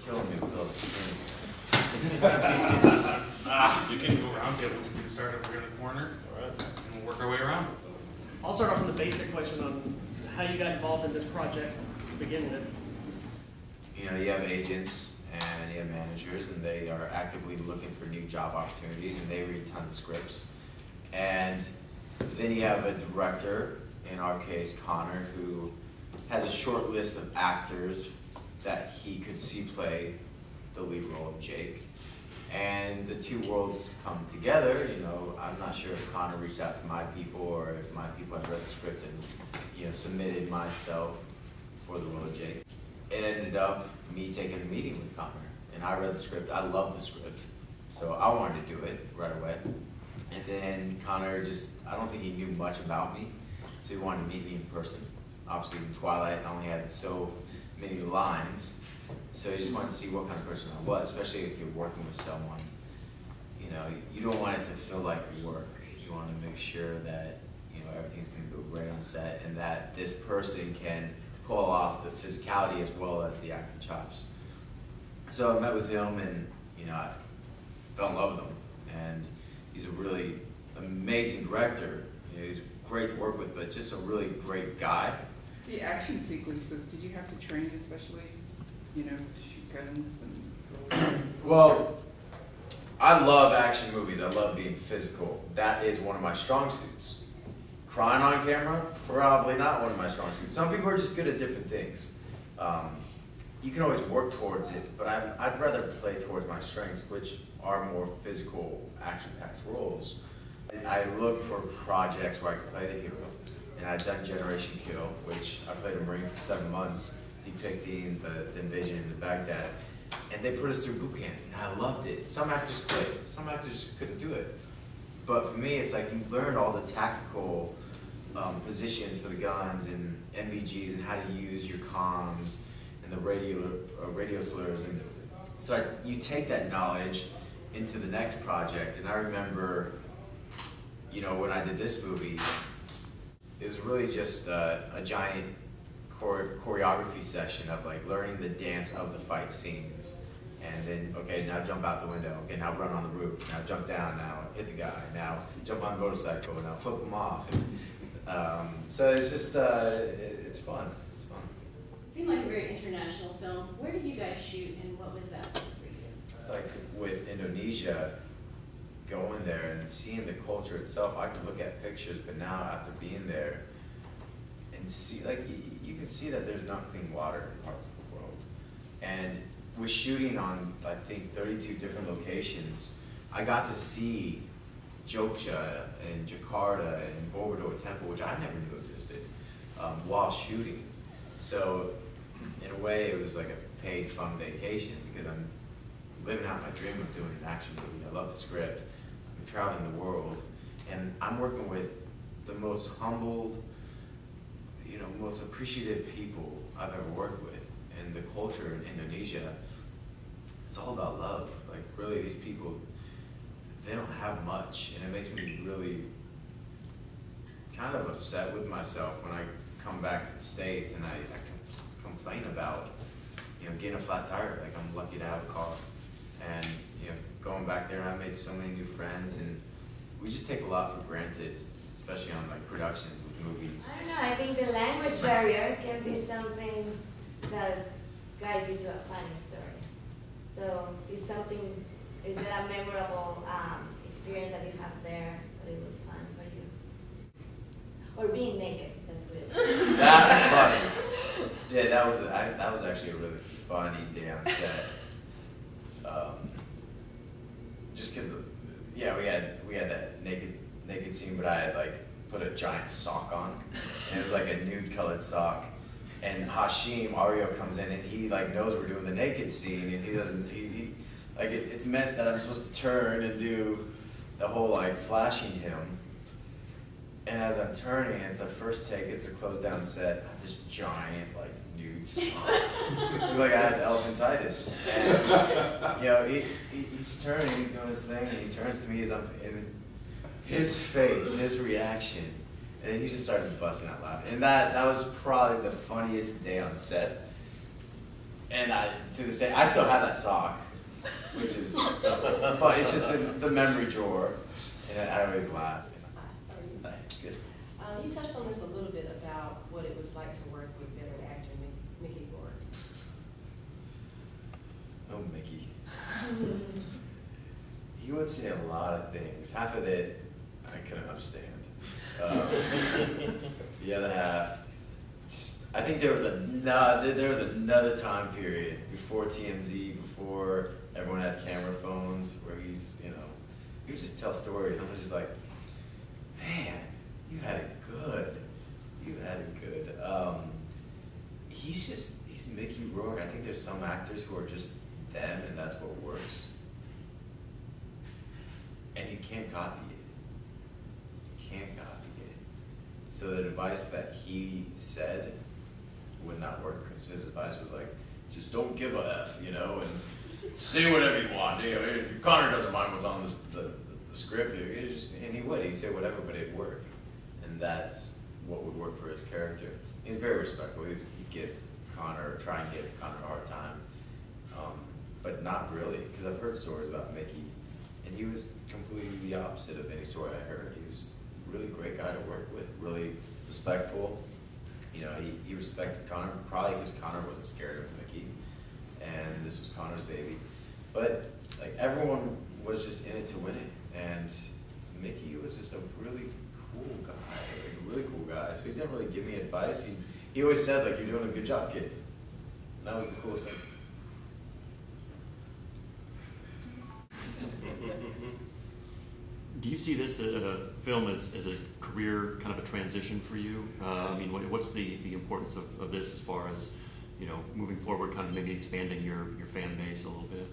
killing me with all this screaming. You can go round table. We can start over here in the corner, and we'll work our way around. I'll start off with a basic question on how you got involved in this project to begin with. You know, you have agents and you have managers, and they are actively looking for new job opportunities, and they read tons of scripts. And then you have a director, in our case Connor, who has a short list of actors that he could see play the lead role of Jake. And the two worlds come together. You know, I'm not sure if Connor reached out to my people or if my people had read the script and, you know, submitted myself for the role of Jake. It ended up me taking a meeting with Connor, and I read the script. I love the script, so I wanted to do it right away. And then Connor I don't think he knew much about me, so he wanted to meet me in person. Obviously in Twilight, I only had so many lines, so he just wanted to see what kind of person I was, especially if you're working with someone. You know, you don't want it to feel like work. You want to make sure that, you know, everything's going to go great on set, and that this person can pull off the physicality as well as the acting chops. So I met with him, and, you know, I fell in love with him, and he's a really amazing director. You know, he's great to work with, but just a really great guy. The action sequences, did you have to train especially, you know, to shoot guns and... Well, I love action movies. I love being physical. That is one of my strong suits. Crying on camera, probably not one of my strong suits. Some people are just good at different things. You can always work towards it, but I'd rather play towards my strengths, which are more physical, action-packed roles. I look for projects where I can play the hero, and I've done Generation Kill, which I played a Marine for 7 months, depicting the invasion into Baghdad, and they put us through boot camp, and I loved it. Some actors could, some actors just couldn't do it. But for me, it's like you learned all the tactical positions for the guns and NVGs and how to use your comms and the radio slurs. And so you take that knowledge into the next project. And I remember, you know, when I did this movie, it was really just a giant choreography session of like learning the dance of the fight scenes. And then, okay, now jump out the window. Okay, now run on the roof. Now jump down. Now hit the guy. Now jump on the motorcycle. Now flip them off. So it's just, it's fun. It's fun. It seemed like a very international film. Where did you guys shoot, and what was that like for you? It's like with Indonesia, going there and seeing the culture itself. I could look at pictures, but now after being there and see, like, you can see that there's not clean water in parts of the world. And with shooting on, I think, 32 different locations, I got to see Jogja and Jakarta and Borobudur Temple, which I never knew existed, while shooting. So, in a way, it was like a paid fun vacation because I'm living out my dream of doing an action movie. I love the script. I'm traveling the world, and I'm working with the most humble, you know, most appreciative people I've ever worked with. And the culture in Indonesia, it's all about love. Like, really, these people, they don't have much, and it makes me really kind of upset with myself when I come back to the States and I complain about, you know, getting a flat tire. Like, I'm lucky to have a car. And, you know, going back there, I made so many new friends, and we just take a lot for granted, especially on, like, productions with movies. I don't know, I think the language barrier can be something that guides you to a funny story. So is it a memorable experience that you have there, but it was fun for you? Or being naked, let's put it. That was funny. Yeah, that was actually a really funny day on set. Just because, yeah, we had that naked scene, but I had like put a giant sock on, and it was like a nude colored sock. And Hashim, Ario, comes in and he like knows we're doing the naked scene, and he doesn't, like it's meant that I'm supposed to turn and do the whole like flashing him. And as I'm turning, it's the first take, it's a closed down set, I have this giant like nude sock. It was like I had elephantitis. And you know, he's turning, he's doing his thing, and he turns to me as I'm in his face, his reaction. And he just started busting out laughing. And that was probably the funniest day on set. And to this day, I still have that sock, which is, but it's just in the memory drawer, and I always laugh. Good. You touched on this a little bit about what it was like to work with veteran actor Mickey Rourke. Oh, Mickey. He would say a lot of things. Half of it I couldn't understand. The other half, I think there was another time period before TMZ, before everyone had camera phones, where he would just tell stories. I was just like, man, you had it good. You had it good. He's Mickey Rourke. I think there's some actors who are just them, and that's what works. And you can't copy it. You can't copy it. So the advice that he said would not work, because his advice was like, just don't give a F, and say whatever you want. Connor doesn't mind what's on the script, and he'd say whatever, but it'd work. And that's what would work for his character. He's very respectful. He'd try and give Connor a hard time, but not really, because I've heard stories about Mickey, and he was completely the opposite of any story I heard. He was a really great guy to work with, really respectful. He respected Connor, probably because Connor wasn't scared of Mickey, and this was Connor's baby. But everyone was just in it to win it, and Mickey was just a really cool guy, So he didn't really give me advice. He always said, you're doing a good job, kid. And that was the coolest thing. Do you see this film as a career kind of a transition for you? What's the importance of this as far as, moving forward, kind of maybe expanding your fan base a little bit?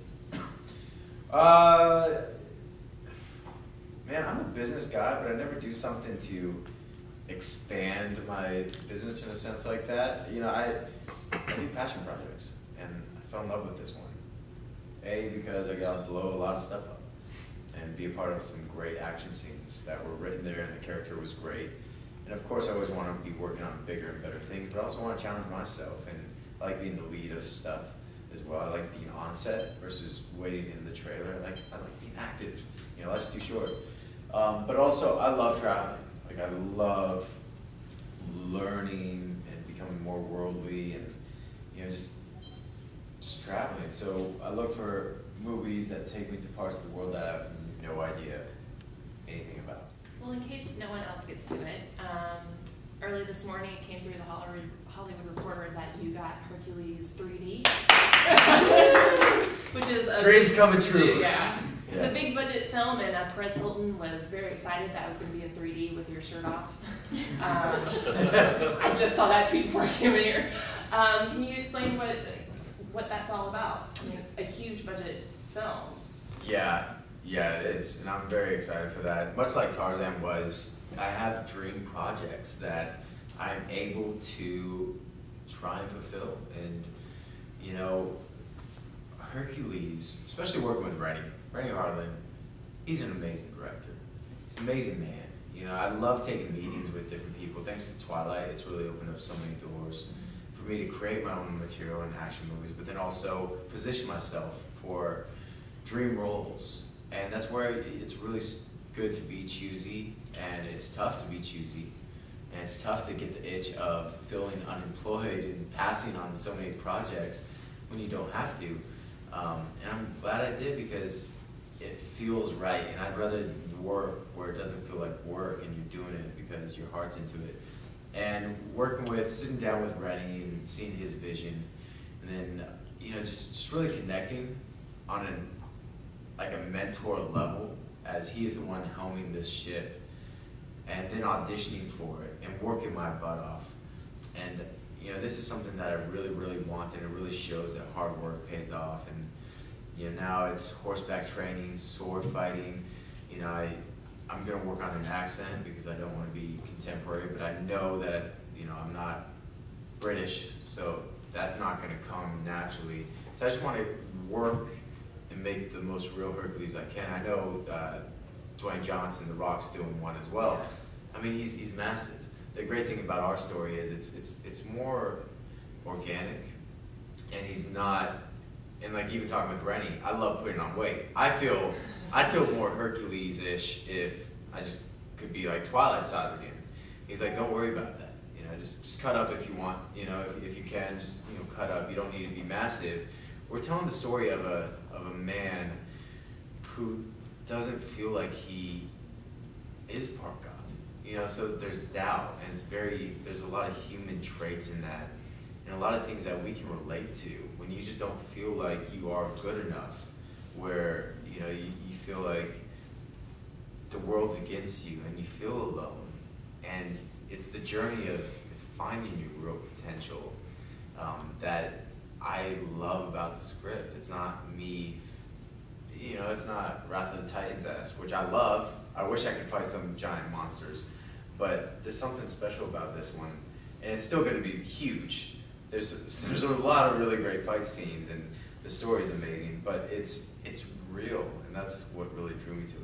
Man, I'm a business guy, but I never do something to expand my business in a sense like that. I do passion projects, and I fell in love with this one. A, because I got to blow a lot of stuff up and be a part of some great action scenes that were written there, and the character was great. And of course, I always want to be working on bigger and better things, but I also want to challenge myself, and I like being the lead of stuff as well. I like being on set versus waiting in the trailer. I like being active. Life's too short. But also, I love traveling. I love learning and becoming more worldly, and just traveling. So I look for movies that take me to parts of the world that I have no idea anything about. Well, in case no one else gets to it, early this morning it came through the Hollywood Reporter that you got Hercules 3D, which is a dreams coming true. Yeah. It's a big budget film, and Perez Hilton was very excited that it was going to be in 3D with your shirt off. I just saw that tweet before I came in here. Can you explain what that's all about? It's a huge budget film. Yeah, it is, and I'm very excited for that. Much like Tarzan was, I have dream projects that I'm able to try and fulfill. And Hercules, especially working with Renny Harlin, he's an amazing director. He's an amazing man. I love taking meetings with different people. Thanks to Twilight, it's really opened up so many doors for me to create my own material in action movies, but then also position myself for dream roles. And that's where it's really good to be choosy, and it's tough to be choosy. And it's tough to get the itch of feeling unemployed and passing on so many projects when you don't have to. And I'm glad I did, because it feels right, and I'd rather work where it doesn't feel like work and you're doing it because your heart's into it. And sitting down with Renny and seeing his vision, and then just really connecting on a mentor level, as he is the one helming this ship, and then auditioning for it and working my butt off. And this is something that I really, really wanted. It really shows that hard work pays off. And now it's horseback training, sword fighting. I'm gonna work on an accent because I don't want to be contemporary, but I know that I'm not British, so that's not gonna come naturally. So I just want to work and make the most real Hercules I can. I know Dwayne Johnson, The Rock's doing one as well. He's massive. The great thing about our story is it's more organic, and he's not. And like even talking with Rennie, I love putting on weight. I'd feel more Hercules-ish if I just could be like Twilight size again. He's like, don't worry about that. You know, just cut up if you want. You know, if you can, just cut up. You don't need to be massive. We're telling the story of a man who doesn't feel like he is part God. You know, so there's doubt, and there's a lot of human traits in that, and a lot of things that we can relate to when you just don't feel like you are good enough, where you feel like the world's against you and you feel alone. And it's the journey of finding your real potential that I love about the script. It's not me, it's not Wrath of the Titans-esque, which I love. I wish I could fight some giant monsters, but there's something special about this one, and it's still going to be huge. There's a lot of really great fight scenes, and the story's amazing, but it's real, and that's what really drew me to it.